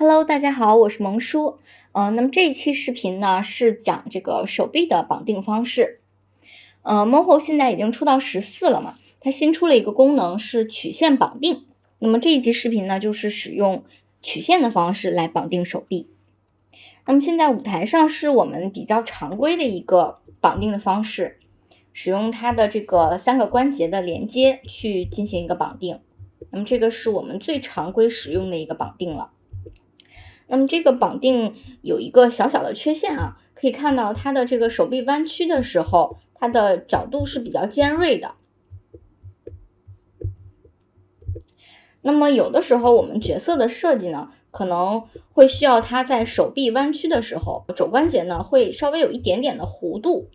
Hello，大家好，我是萌叔。那么这一期视频呢是讲这个手臂的绑定方式。MOHO 现在已经出到14了嘛，它新出了一个功能是曲线绑定。那么这一期视频呢就是使用曲线的方式来绑定手臂。那么现在舞台上是我们比较常规的一个绑定的方式，使用它的这个3个关节的连接去进行一个绑定。那么这个是我们最常规使用的一个绑定了。那么这个绑定有一个小小的缺陷啊，可以看到它的这个手臂弯曲的时候，它的角度是比较尖锐的。那么有的时候我们角色的设计呢，可能会需要它在手臂弯曲的时候，肘关节呢会稍微有一点点的弧度。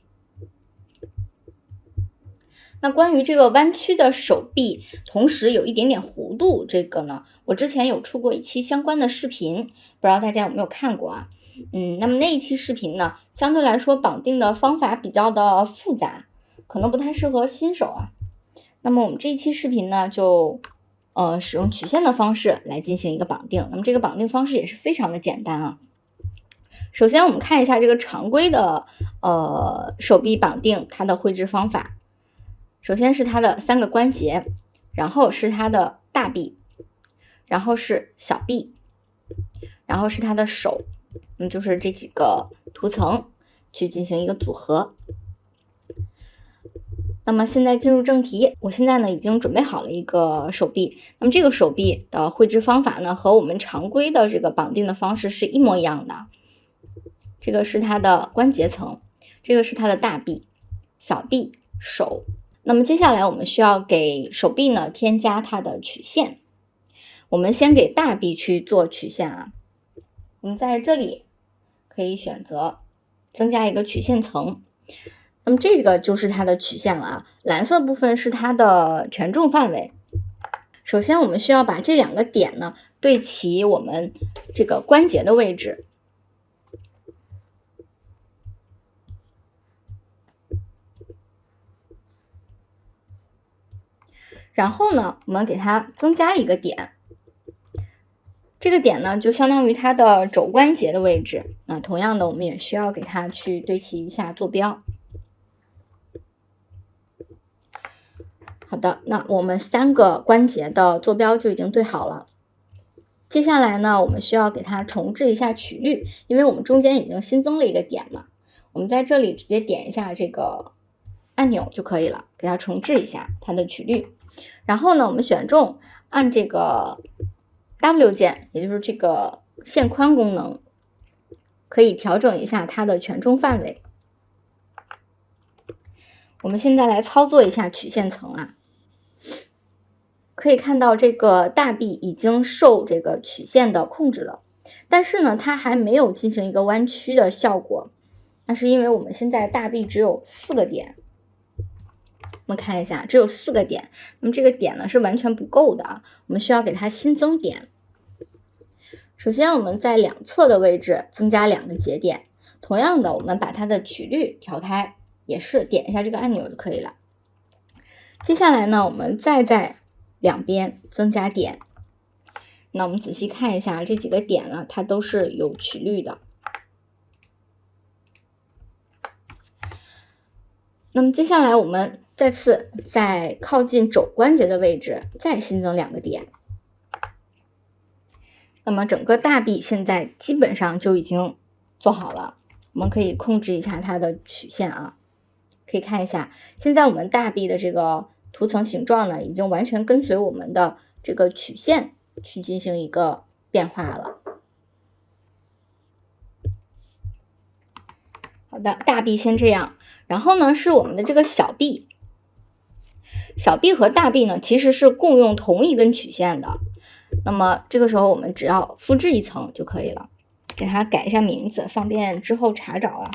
那关于这个弯曲的手臂，同时有一点点弧度，这个呢，我之前有出过一期相关的视频，不知道大家有没有看过啊？那么那一期视频呢，相对来说绑定的方法比较的复杂，可能不太适合新手啊。那么我们这一期视频呢，就使用曲线的方式来进行一个绑定。那么这个绑定方式也是非常的简单啊。首先我们看一下这个常规的手臂绑定它的绘制方法。首先是它的3个关节，然后是它的大臂，然后是小臂，然后是它的手，就是这几个图层去进行一个组合。那么现在进入正题，我现在呢已经准备好了一个手臂。那么这个手臂的绘制方法呢，和我们常规的这个绑定的方式是一模一样的。这个是它的关节层，这个是它的大臂、小臂、手。那么接下来我们需要给手臂呢添加它的曲线。我们先给大臂去做曲线啊。我们在这里可以选择增加一个曲线层。那么这个就是它的曲线了啊。蓝色部分是它的权重范围。首先我们需要把这2个点呢对齐我们这个关节的位置。然后呢，我们给它增加一个点，这个点呢就相当于它的肘关节的位置。那同样的，我们也需要给它去对齐一下坐标。好的，那我们3个关节的坐标就已经对好了。接下来呢，我们需要给它重置一下曲率，因为我们中间已经新增了一个点嘛。我们在这里直接点一下这个按钮就可以了，给它重置一下它的曲率。然后呢，我们选中按这个 W 键，也就是这个线宽功能，可以调整一下它的权重范围。我们现在来操作一下曲线层啊。可以看到这个大臂已经受这个曲线的控制了，但是呢，它还没有进行一个弯曲的效果。那是因为我们现在大臂只有4个点。我们看一下，只有4个点，那么这个点呢是完全不够的啊，我们需要给它新增点。首先我们在2侧的位置增加2个节点，同样的我们把它的曲率调开，也是点一下这个按钮就可以了。接下来呢，我们再在2边增加点。那我们仔细看一下这几个点呢，它都是有曲率的。那么接下来我们再次在靠近肘关节的位置再新增2个点。那么整个大臂现在基本上就已经做好了，我们可以控制一下它的曲线啊。可以看一下，现在我们大臂的这个图层形状呢，已经完全跟随我们的这个曲线去进行一个变化了。好的，大臂先这样。然后呢，是我们的这个小臂。小臂和大臂呢，其实是共用同一根曲线的。那么这个时候我们只要复制一层就可以了，给它改一下名字，方便之后查找啊。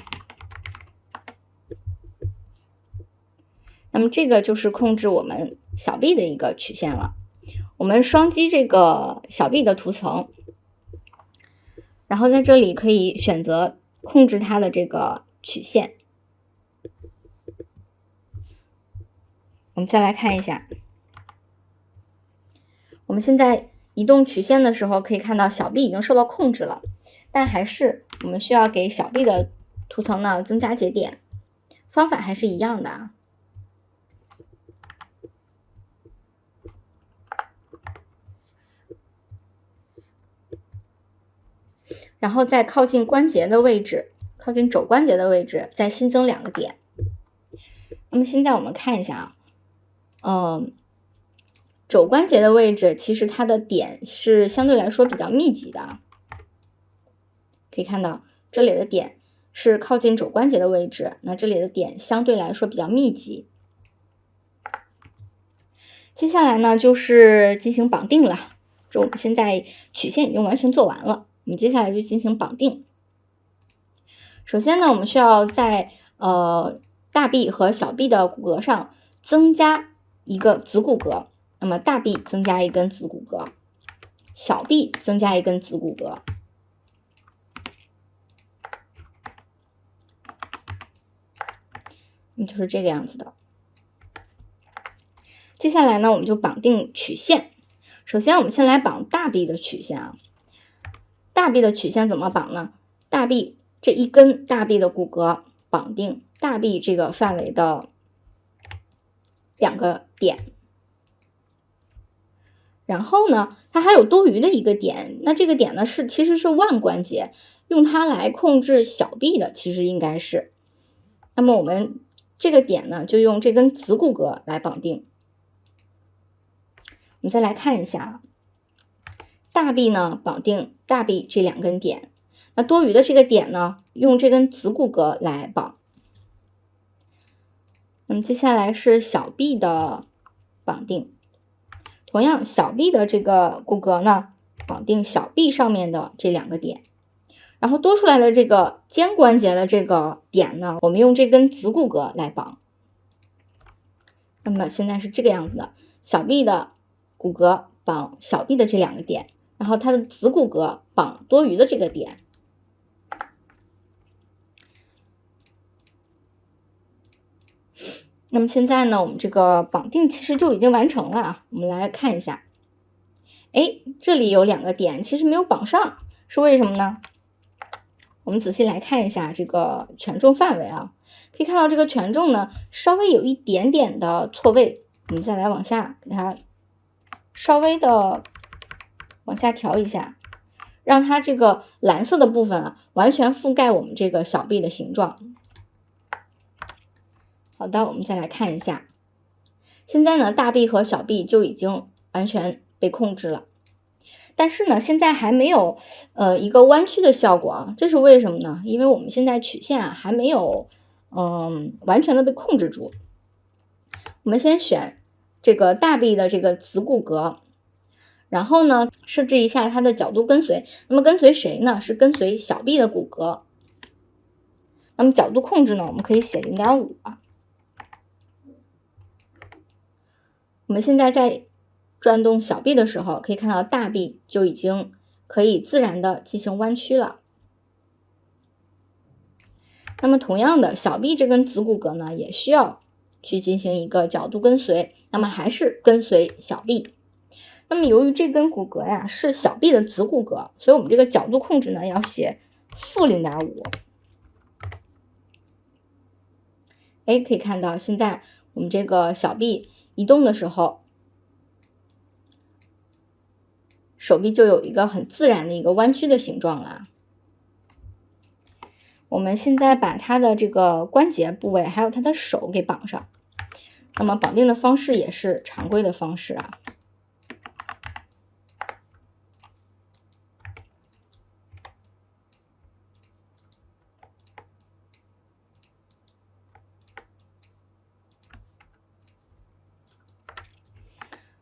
那么这个就是控制我们小臂的一个曲线了。我们双击这个小臂的图层，然后在这里可以选择控制它的这个曲线。我们再来看一下，我们现在移动曲线的时候，可以看到小臂已经受到控制了，但还是我们需要给小臂的图层呢增加节点，方法还是一样的啊。然后在靠近关节的位置，靠近肘关节的位置，再新增2个点。那么现在我们看一下啊，肘关节的位置其实它的点是相对来说比较密集的啊，可以看到这里的点是靠近肘关节的位置，那这里的点相对来说比较密集。接下来呢就是进行绑定了，我们现在曲线已经完全做完了，我们接下来就进行绑定。首先呢，我们需要在大臂和小臂的骨骼上增加一个子骨骼，那么大臂增加一根子骨骼，小臂增加一根子骨骼。就是这个样子的。接下来呢，我们就绑定曲线。首先我们先来绑大臂的曲线啊。大臂的曲线怎么绑呢？大臂这一根大臂的骨骼绑定大臂这个范围的2个点，然后呢它还有多余的一个点，那这个点呢其实是腕关节，用它来控制小臂的其实应该是。那么我们这个点呢就用这根子骨骼来绑定。我们再来看一下，大臂呢绑定大臂这2根点，那多余的这个点呢用这根子骨骼来绑。那么接下来是小臂的绑定，同样小臂的这个骨骼呢绑定小臂上面的这2个点，然后多出来的这个肩关节的这个点呢，我们用这根子骨骼来绑。那么现在是这个样子的，小臂的骨骼绑小臂的这2个点，然后它的子骨骼绑多余的这个点。那么现在呢，我们这个绑定其实就已经完成了啊。我们来看一下，这里有2个点其实没有绑上，是为什么呢？我们仔细来看一下这个权重范围啊，可以看到这个权重呢稍微有一点点的错位，我们再来往下给它稍微的往下调一下，让它这个蓝色的部分啊完全覆盖我们这个小臂的形状。好的，我们再来看一下，现在呢大臂和小臂就已经完全被控制了，但是呢现在还没有一个弯曲的效果啊，这是为什么呢？因为我们现在曲线啊还没有完全的被控制住。我们先选这个大臂的这个子骨骼，然后呢设置一下它的角度跟随，那么跟随谁呢？是跟随小臂的骨骼。那么角度控制呢，我们可以写 0.5 啊。我们现在在转动小臂的时候，可以看到大臂就已经可以自然的进行弯曲了。那么同样的，小臂这根子骨骼呢，也需要去进行一个角度跟随，那么还是跟随小臂。那么由于这根骨骼呀是小臂的子骨骼，所以我们这个角度控制呢要写-0.5。可以看到现在我们这个小臂移动的时候，手臂就有一个很自然的一个弯曲的形状了。我们现在把它的这个关节部位还有它的手给绑上，那么绑定的方式也是常规的方式啊。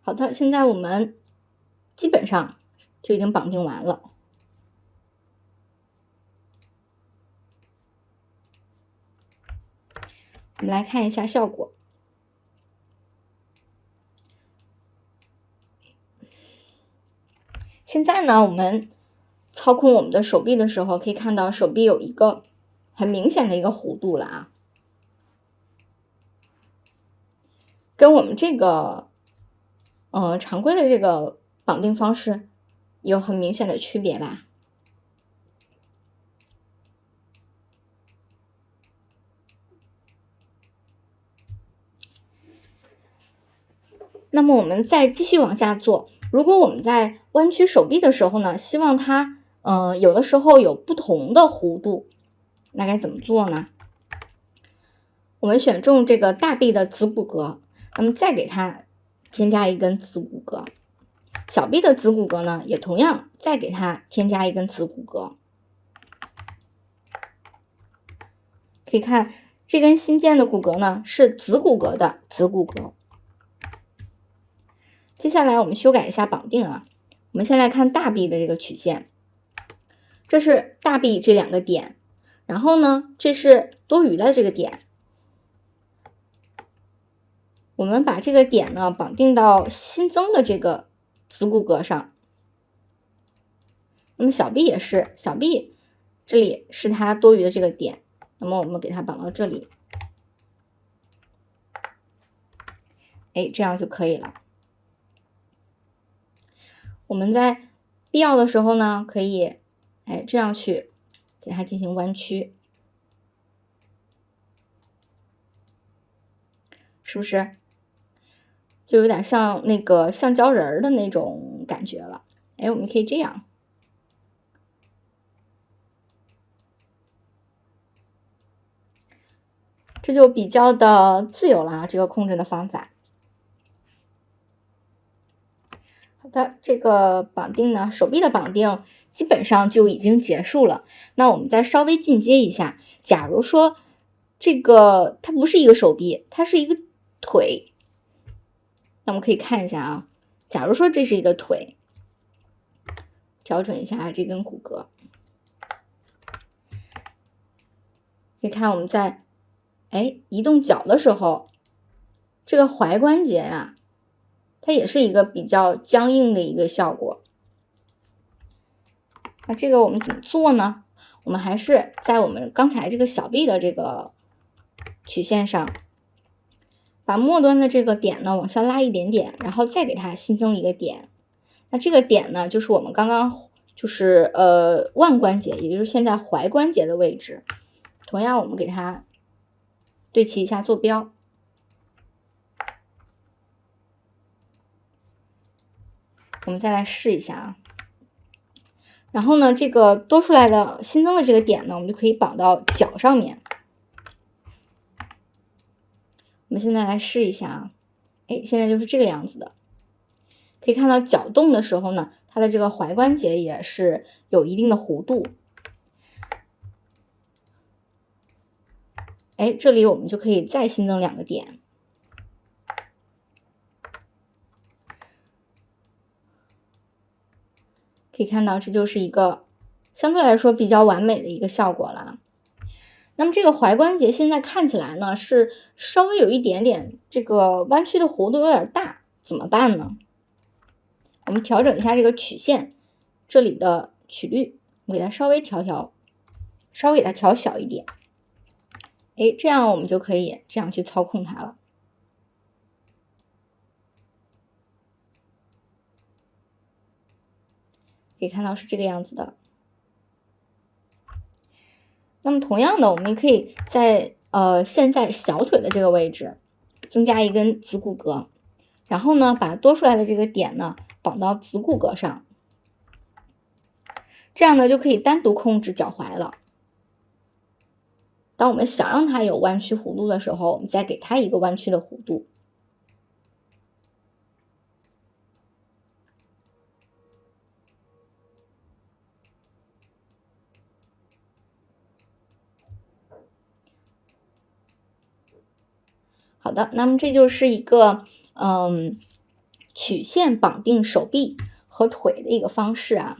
好的，现在我们基本上就已经绑定完了。我们来看一下效果。现在呢，我们操控我们的手臂的时候，可以看到手臂有一个很明显的一个弧度了啊，跟我们这个常规的这个绑定方式有很明显的区别吧。那么我们再继续往下做，如果我们在弯曲手臂的时候呢，希望它有的时候有不同的弧度，那该怎么做呢？我们选中这个大臂的子骨骼，那么再给它添加一根子骨骼，小臂的子骨骼呢，也同样再给它添加一根子骨骼。可以看这根新建的骨骼呢，是子骨骼的子骨骼。接下来我们修改一下绑定啊，我们先来看大臂的这个曲线，这是大臂这两个点，然后呢，这是多余的这个点，我们把这个点呢绑定到新增的这个子骨骼上。那么小臂也是，小臂这里是它多余的这个点，那么我们给它绑到这里，这样就可以了。我们在必要的时候呢，可以这样去给它进行弯曲，是不是就有点像那个橡胶人的那种感觉了？我们可以这样，这就比较的自由了，这个控制的方法。好的，这个绑定呢，手臂的绑定基本上就已经结束了。那我们再稍微进阶一下，假如说这个它不是一个手臂，它是一个腿，那我们可以看一下啊，假如说这是一个腿，调整一下这根骨骼，可以看我们在移动脚的时候，这个踝关节啊，它也是一个比较僵硬的一个效果。那这个我们怎么做呢？我们还是在我们刚才这个小臂的这个曲线上，把末端的这个点呢往下拉一点点，然后再给它新增一个点。那这个点呢，就是我们刚刚就是腕关节，也就是现在踝关节的位置。同样，我们给它对齐一下坐标。我们再来试一下啊。然后呢，这个多出来的新增的这个点呢，我们就可以绑到脚上面。我们现在来试一下啊，现在就是这个样子的。可以看到脚动的时候呢，它的这个踝关节也是有一定的弧度。这里我们就可以再新增2个点。可以看到，这就是一个相对来说比较完美的一个效果了。那么这个踝关节现在看起来呢，是稍微有一点点这个弯曲的弧度有点大，怎么办呢？我们调整一下这个曲线，这里的曲率，我们给它稍微稍微给它调小一点。这样我们就可以这样去操控它了。可以看到是这个样子的。那么同样的，我们也可以在现在小腿的这个位置增加一根子骨骼，然后呢，把多出来的这个点呢绑到子骨骼上，这样呢就可以单独控制脚踝了。当我们想让它有弯曲弧度的时候，我们再给它一个弯曲的弧度。好的，那么这就是一个曲线绑定手臂和腿的一个方式啊。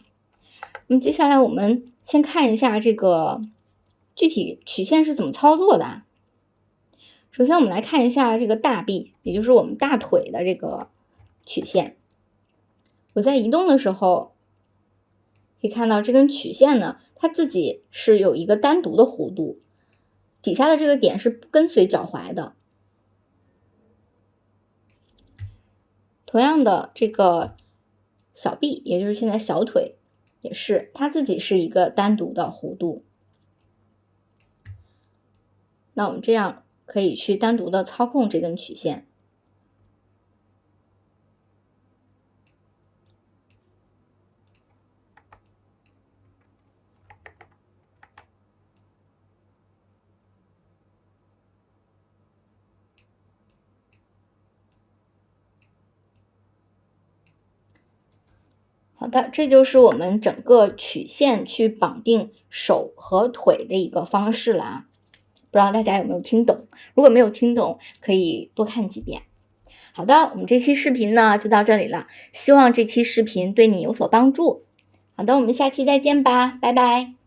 那么接下来我们先看一下这个具体曲线是怎么操作的啊。首先我们来看一下这个大臂，也就是我们大腿的这个曲线。我在移动的时候，可以看到这根曲线呢，它自己是有一个单独的弧度，底下的这个点是不跟随脚踝的。同样的，这个小臂，也就是现在小腿，也是它自己是一个单独的弧度。那我们这样可以去单独的操控这根曲线。好的，这就是我们整个曲线去绑定手和腿的一个方式了啊。不知道大家有没有听懂？如果没有听懂，可以多看几遍。好的，我们这期视频呢就到这里了，希望这期视频对你有所帮助。好的，我们下期再见吧，拜拜。